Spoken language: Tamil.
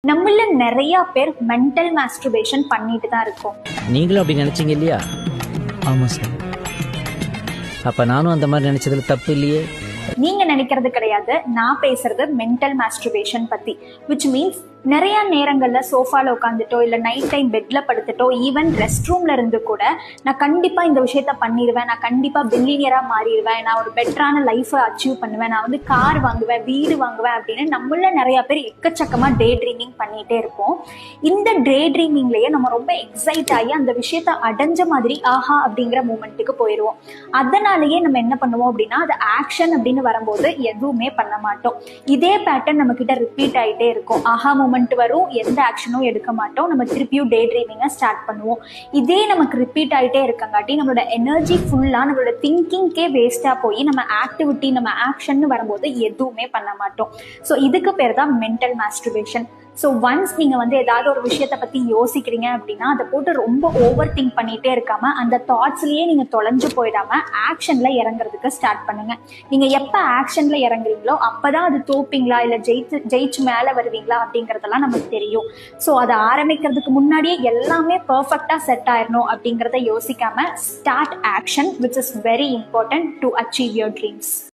நம்மள நிறைய பேர் மென்டல் மாஸ்டர்பேஷன் பண்ணிட்டு தான் இருக்கோம். நீங்களும் அப்படி நினைச்சீங்க இல்லையா? ஆமாம் சார். அப்ப நானும் அந்த மாதிரி நினைச்சதுல தப்பு இல்லையே. நீங்க நினைக்கிறது கிடையாது, நான் பேசுறது மென்டல் மாஸ்டர்பேஷன் பத்தி. which means நிறைய நேரங்கள்ல சோஃபால உட்காந்துட்டோ இல்ல நைட் டைம் பெட்ல படுத்துட்டோ ஈவன் ரெஸ்ட் ரூம்ல இருந்து கூட நான் கண்டிப்பா இந்த விஷயத்த பண்ணிடுவேன், நான் கண்டிப்பா பில்லியனியரா மாறிடுவேன், நான் ஒரு பெட்டரான லைஃபை அச்சீவ் பண்ணுவேன், நான் வந்து கார் வாங்குவேன், வீடு வாங்குவேன் அப்படின்னு நம்மள நிறைய பேர் எக்கச்சக்கமா டே ட்ரீமிங் பண்ணிட்டே இருப்போம். இந்த டே ட்ரீமிங்லயே நம்ம ரொம்ப எக்ஸைட் ஆகி அந்த விஷயத்த அடைஞ்ச மாதிரி ஆஹா அப்படிங்கிற மூமெண்ட்டுக்கு போயிடுவோம். அதனாலயே நம்ம என்ன பண்ணுவோம் அப்படின்னா அது ஆக்ஷன் அப்படின்னு வரும்போது எதுவுமே பண்ண மாட்டோம். இதே பேட்டர்ன் நம்ம கிட்ட ரிப்பீட் ஆயிட்டே இருக்கும். ஆஹா மூமெண்ட் வரும், எந்த ஆக்ஷனும் எடுக்க மாட்டோம், நம்ம திருப்பியும் டே ட்ரீமிங்க ஸ்டார்ட் பண்ணுவோம். இதே நமக்கு ரிப்பீட் ஆயிட்டே இருக்கங்காட்டி நம்மளோட எனர்ஜி ஃபுல்லா நம்மளோட திங்கிங்கே வேஸ்டா போய் நம்ம ஆக்டிவிட்டி நம்ம ஆக்ஷன் வரும்போது எதுவுமே பண்ண மாட்டோம். ஸோ இதுக்கு பேர் தான் மென்டல் மாஸ்டர்பேஷன். ஸோ ஒன்ஸ் நீங்க வந்து ஏதாவது ஒரு விஷயத்த பத்தி யோசிக்கிறீங்க அப்படின்னா அதை போட்டு ரொம்ப ஓவர் திங்க் பண்ணிட்டே இருக்காம அந்த தாட்ஸ்லயே நீங்க தொலைஞ்சு போயிடாம ஆக்ஷன்ல இறங்குறதுக்கு ஸ்டார்ட் பண்ணுங்க. நீங்க எப்ப ஆக்ஷன்ல இறங்குறீங்களோ அப்பதான் அது தோப்பீங்களா இல்ல ஜெயிச்சு மேல வருவீங்களா அப்படிங்கறதெல்லாம் நமக்கு தெரியும். ஸோ அதை ஆரம்பிக்கிறதுக்கு முன்னாடியே எல்லாமே பெர்ஃபெக்டா செட் ஆயிடணும் அப்படிங்கறத யோசிக்காம start action, which is very important to achieve your dreams.